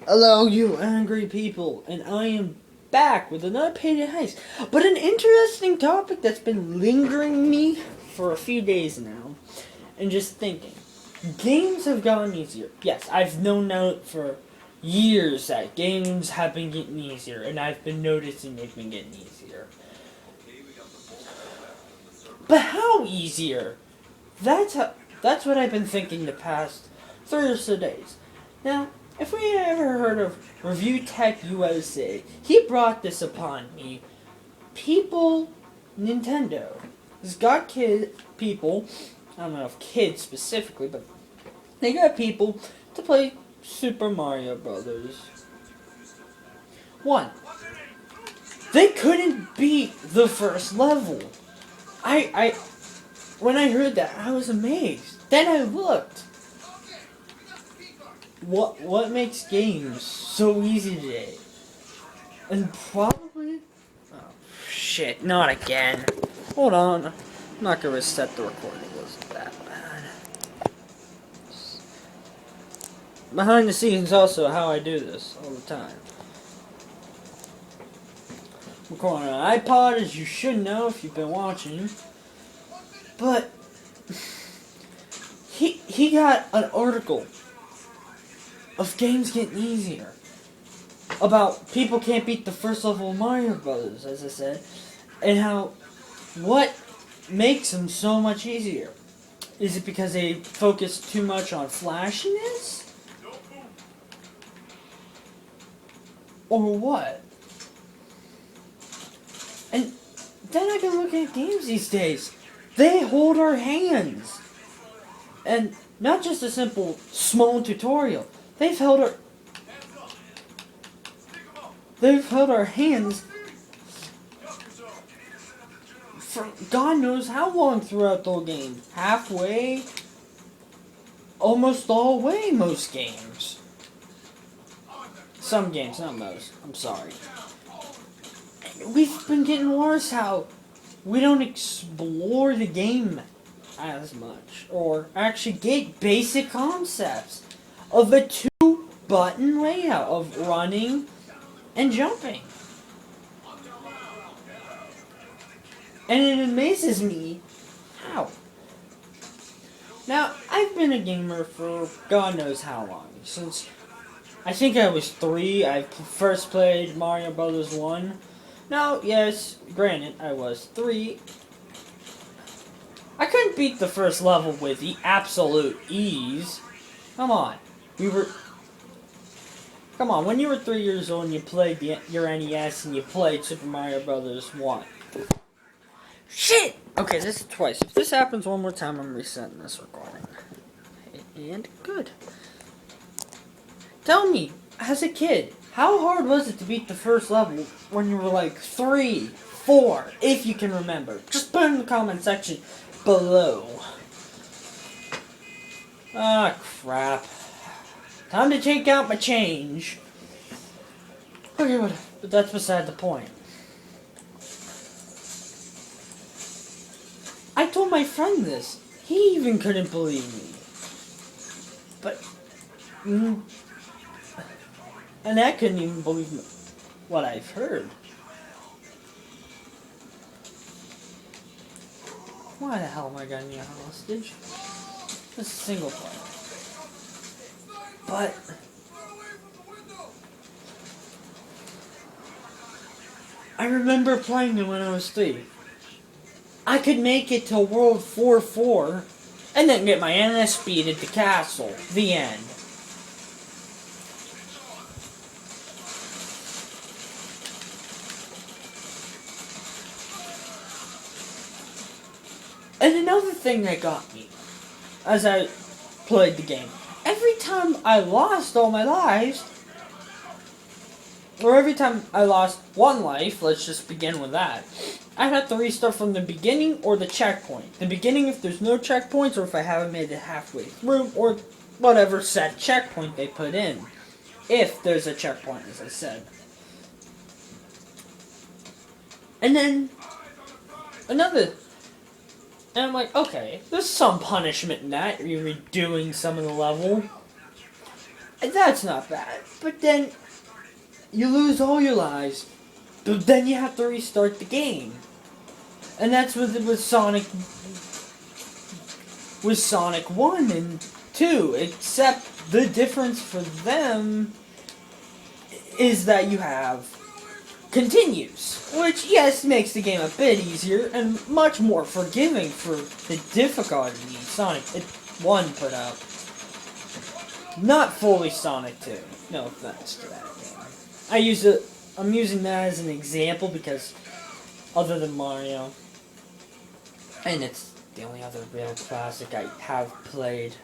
Hello, you angry people, and I am back with another Payday Heist. But an interesting topic that's been lingering me for a few days now, and just thinking. Games have gotten easier. Yes, I've known now for years that games have been getting easier, and I've been noticing they've been getting easier. But how easier? That's what I've been thinking the past 3 or so days. Now, if we ever heard of Review Tech USA, he brought this upon me. People, Nintendo has got people, I don't know if kids specifically, but they got people to play Super Mario Brothers. One, they couldn't beat the first level. When I heard that, I was amazed. Then I looked. What makes games so easy today? And probably... Oh, shit, not again. Hold on. I'm not gonna reset the recording. It wasn't that bad. Behind the scenes also how I do this all the time. I'm recording on an iPod, as you should know if you've been watching. But... He got an article of games getting easier. About people can't beat the first level of Mario Brothers, as I said. And how, what makes them so much easier? Is it because they focus too much on flashiness? Or what? And then I've been looking at games these days. They hold our hands. And not just a simple small tutorial. They've held our hands for God knows how long throughout the whole game. Halfway, almost all the way, most games. Some games, not most. I'm sorry. We've been getting worse how we don't explore the game as much. Or actually get basic concepts of a two-button layout of running and jumping. And it amazes me how. Now, I've been a gamer for God knows how long. Since I think I was 3, I first played Mario Brothers 1. Now, yes, granted, I was 3. I couldn't beat the first level with the absolute ease. Come on. Come on, when you were 3 years old and you played your NES and you played Super Mario Brothers 1. Shit! Okay, this is twice. If this happens one more time, I'm resetting this recording. And good. Tell me, as a kid, how hard was it to beat the first level when you were like 3, 4, if you can remember? Just put it in the comment section below. Ah, crap. Time to take out my change. Okay, but that's beside the point. I told my friend this. He even couldn't believe me. But... and I couldn't even believe what I've heard. Why the hell am I getting a hostage? It's a single player. But I remember playing it when I was 3. I could make it to World 4-4 and then get my NS speed at the castle. The end. And another thing that got me as I played the game. Every time I lost all my lives, or every time I lost one life, let's just begin with that, I'd have to restart from the beginning or the checkpoint. The beginning if there's no checkpoints, or if I haven't made it halfway through, or whatever set checkpoint they put in. If there's a checkpoint, as I said. And then, and I'm like, okay, there's some punishment in that. You're redoing some of the level. That's not bad. But then you lose all your lives, but then you have to restart the game. And that's with Sonic 1 and 2, except the difference for them is that you have continues, which, yes, makes the game a bit easier and much more forgiving for the difficulty Sonic 1 put up. Not fully Sonic 2. No offense to that game. I'm using that as an example because other than Mario, and it's the only other real classic I have played.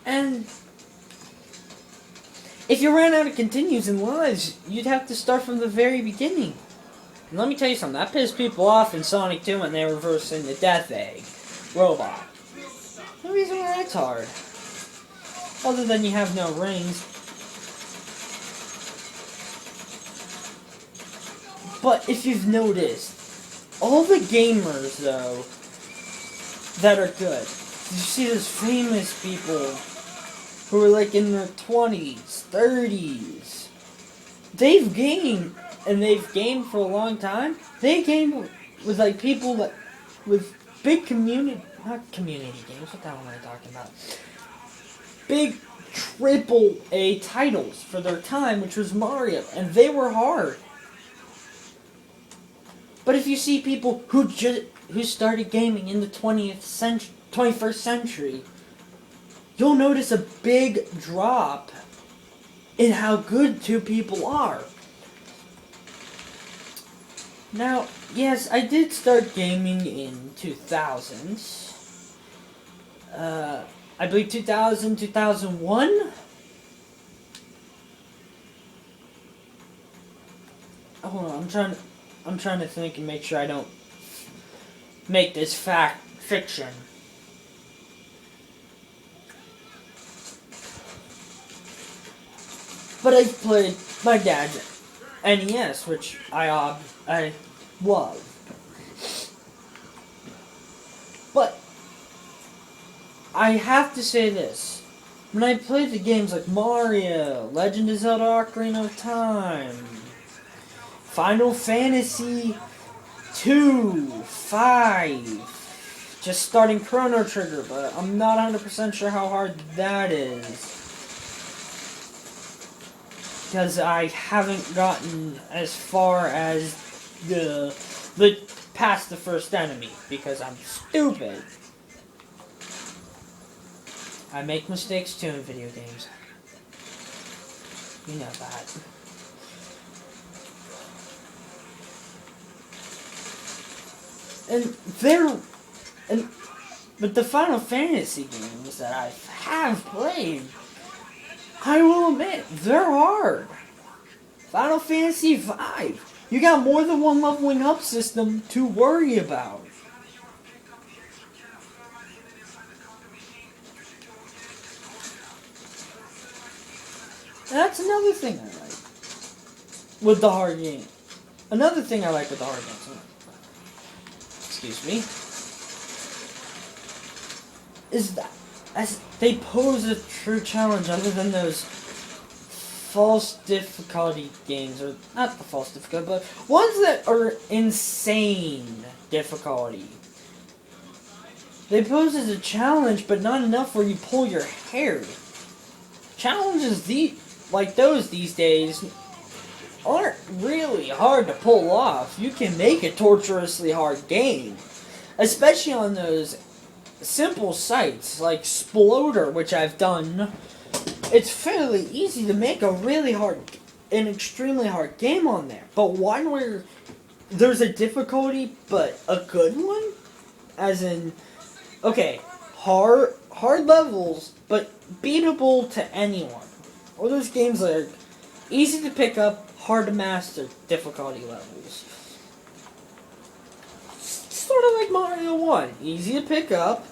And if you ran out of continues and lives, you'd have to start from the very beginning. And let me tell you something, that pissed people off in Sonic 2 when they were reversing the Death Egg robot. No reason why that's hard. Other than you have no rings. But if you've noticed, all the gamers, though, that are good, you see those famous people who are like in their 20s, 30s, they've gamed, and they've gamed for a long time. They game with like people that, with big not community games, what the hell am I talking about? Big AAA titles for their time, which was Mario, and they were hard. But if you see people who started gaming in the 21st century, you'll notice a big drop in how good two people are. Now, yes, I did start gaming in 2000s. I believe 2000, 2001? Hold on, I'm trying to think and make sure I don't make this fiction. But I played my dad's NES, which I love. But I have to say this. When I played the games like Mario, Legend of Zelda Ocarina of Time, Final Fantasy 2, 5, just starting Chrono Trigger, but I'm not 100% sure how hard that is. Because I haven't gotten as far as the past the first enemy, because I'm stupid. I make mistakes too in video games. You know that. But the Final Fantasy games that I have played, I will admit, they're hard. Final Fantasy V, you got more than one leveling up system to worry about. And that's another thing I like with the hard game. Another thing I like with the hard games, excuse me, is that as they pose a true challenge other than those false difficulty games, or not the false difficulty, but ones that are insane difficulty. They pose as a challenge, but not enough where you pull your hair. Challenges like those these days aren't really hard to pull off. You can make a torturously hard game, especially on those simple sites like Sploder, which I've done. It's fairly easy to make an extremely hard game on there, but one where there's a difficulty but a good one, as in, okay, hard levels but beatable to anyone. Or those games that are easy to pick up, hard to master difficulty levels. Sort of like Mario 1. Easy to pick up.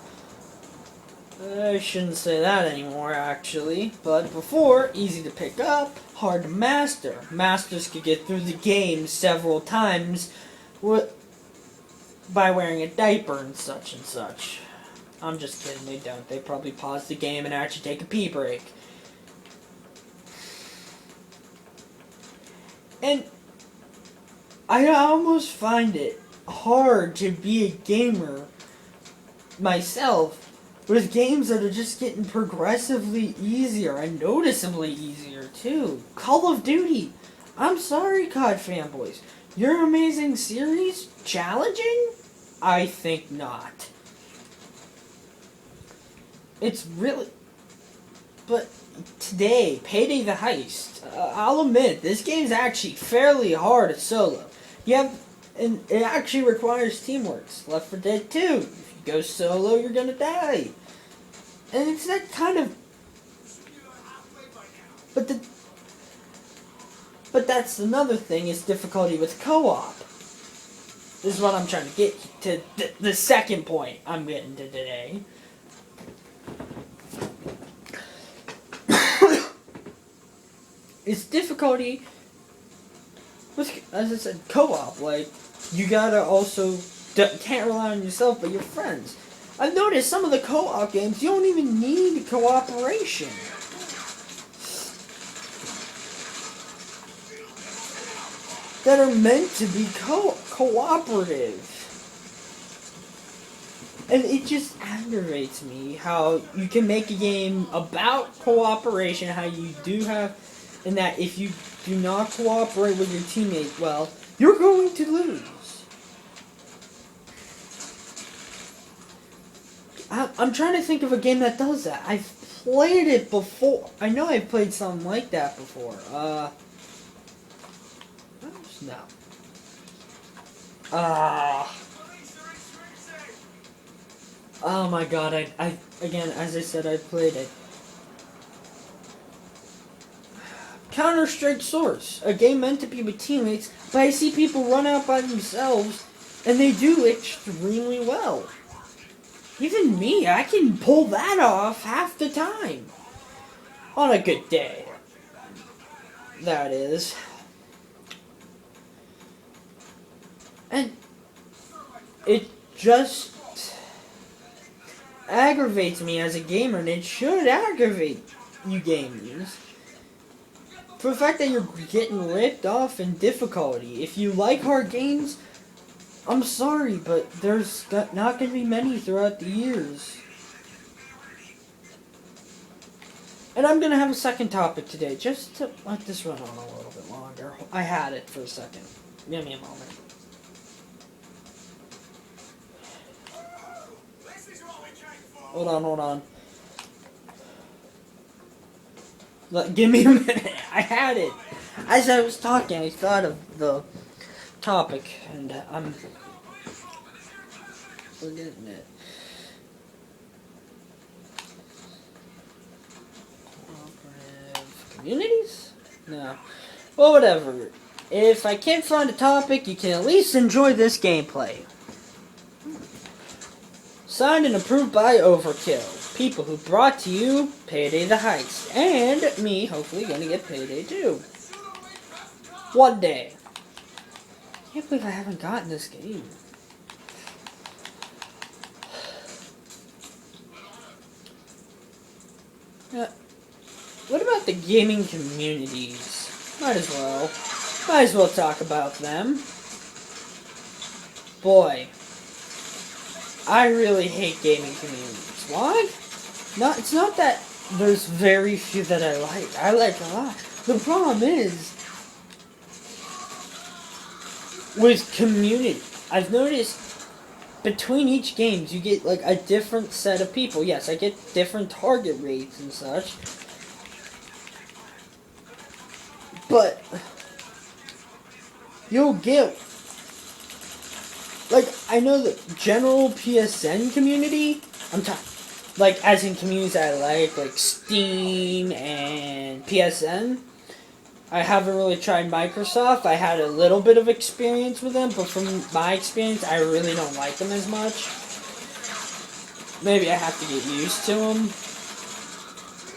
I shouldn't say that anymore, actually. But before, easy to pick up, hard to master. Masters could get through the game several times by wearing a diaper and such and such. I'm just kidding, they don't. They probably pause the game and actually take a pee break. And I almost find it hard to be a gamer myself with games that are just getting progressively easier and noticeably easier too. Call of Duty. I'm sorry, COD fanboys. Your amazing series? Challenging? I think not. It's really... But today, Payday the Heist, I'll admit, this game's actually fairly hard solo. And it actually requires teamwork. Left 4 Dead 2. If you go solo, you're gonna die. And it's that kind of... But that's another thing, is difficulty with co-op. This is what I'm trying to get to, the second point I'm getting to today. It's difficulty with, as I said, co-op. Like, you gotta also, can't rely on yourself, but your friends. I've noticed some of the co-op games, you don't even need cooperation. That are meant to be cooperative. And it just aggravates me how you can make a game about cooperation, how you do have, and that if you do not cooperate with your teammate well, you're going to lose. I'm trying to think of a game that does that. I've played it before. I know I've played something like that before. No. Oh my god, I again, as I said, I played it. Counter-Strike Source, a game meant to be with teammates, but I see people run out by themselves, and they do extremely well. Even me, I can pull that off half the time. On a good day. That is. And it just aggravates me as a gamer, and it should aggravate you gamers. For the fact that you're getting ripped off in difficulty. If you like hard games, I'm sorry, but there's not going to be many throughout the years. And I'm going to have a second topic today, just to let this run on a little bit longer. I had it for a second. Give me a moment. Hold on. Give me a minute. I had it. As I was talking, I thought of the topic, and I'm forgetting it. Cooperative communities? No. Well, whatever. If I can't find a topic, you can at least enjoy this gameplay. Signed and approved by Overkill. People who brought to you Payday the Heist. And me, hopefully, gonna get Payday 2. One day. I can't believe I haven't gotten this game. What about the gaming communities? Might as well talk about them. Boy. I really hate gaming communities. Why? It's not that there's very few that I like. I like a lot. The problem is, with community, I've noticed between each games you get like a different set of people. Yes, I get different target rates and such. But you'll get, like, I know the general PSN community, I'm talking, like, as in communities I like Steam and PSN. I haven't really tried Microsoft. I had a little bit of experience with them, but from my experience, I really don't like them as much. Maybe I have to get used to them.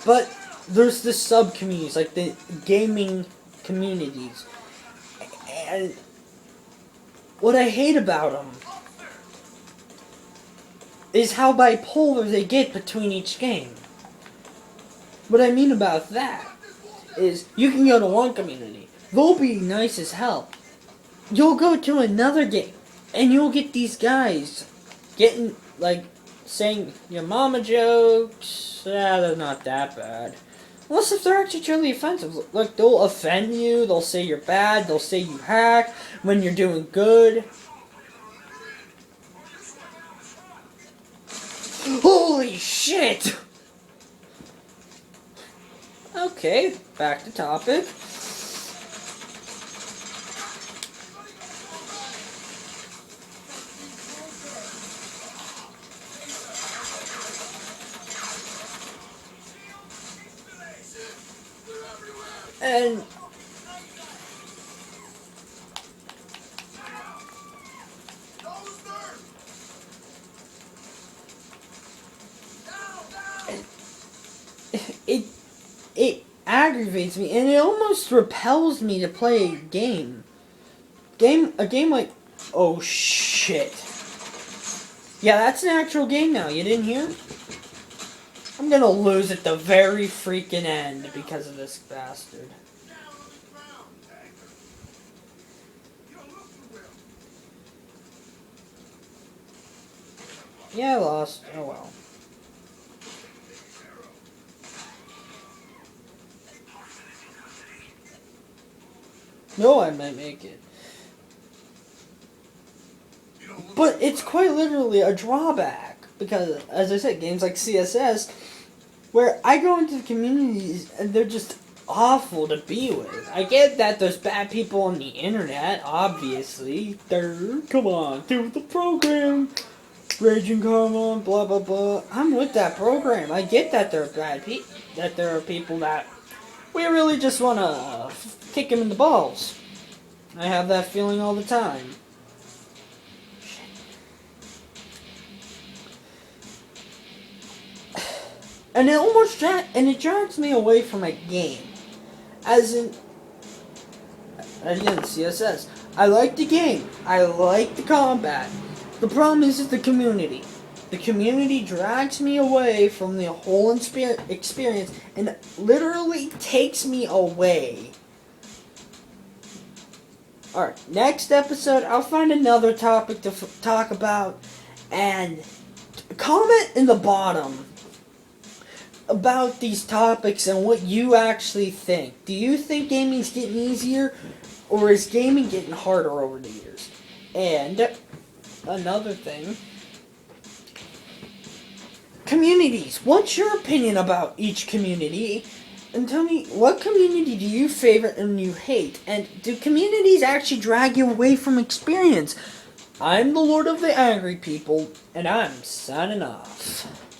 But there's the sub-communities, like the gaming communities. And what I hate about them is how bipolar they get between each game. What I mean about that is you can go to one community, they'll be nice as hell. You'll go to another game, and you'll get these guys getting, like, saying your mama jokes. They're not that bad. Unless if they're actually truly offensive. Like, they'll offend you, they'll say you're bad, they'll say you hack when you're doing good. Holy shit! Okay, back to topic. And it aggravates me, and it almost repels me to play a game. A game like, oh shit. Yeah, that's an actual game now. You didn't hear? I'm gonna lose at the very freaking end because of this bastard. Yeah, I lost. Oh well. No, I might make it. But it's quite literally a drawback. Because, as I said, games like CSS, where I go into the communities and they're just awful to be with. I get that there's bad people on the internet, obviously. Come on, do the program. Raging Karma, blah blah blah. I'm with that program. I get that there are that there are people that we really just want to kick him in the balls. I have that feeling all the time. And it drags me away from a game. As in, again, CSS. I like the game. I like the combat. The problem is the community. The community drags me away from the whole experience and literally takes me away. Alright, next episode, I'll find another topic to talk about, and comment in the bottom about these topics and what you actually think. Do you think gaming's getting easier, or is gaming getting harder over the years? And another thing, communities. What's your opinion about each community? And tell me, what community do you favorite and you hate? And do communities actually drag you away from experience? I'm the Lord of the Angry People, and I'm signing off.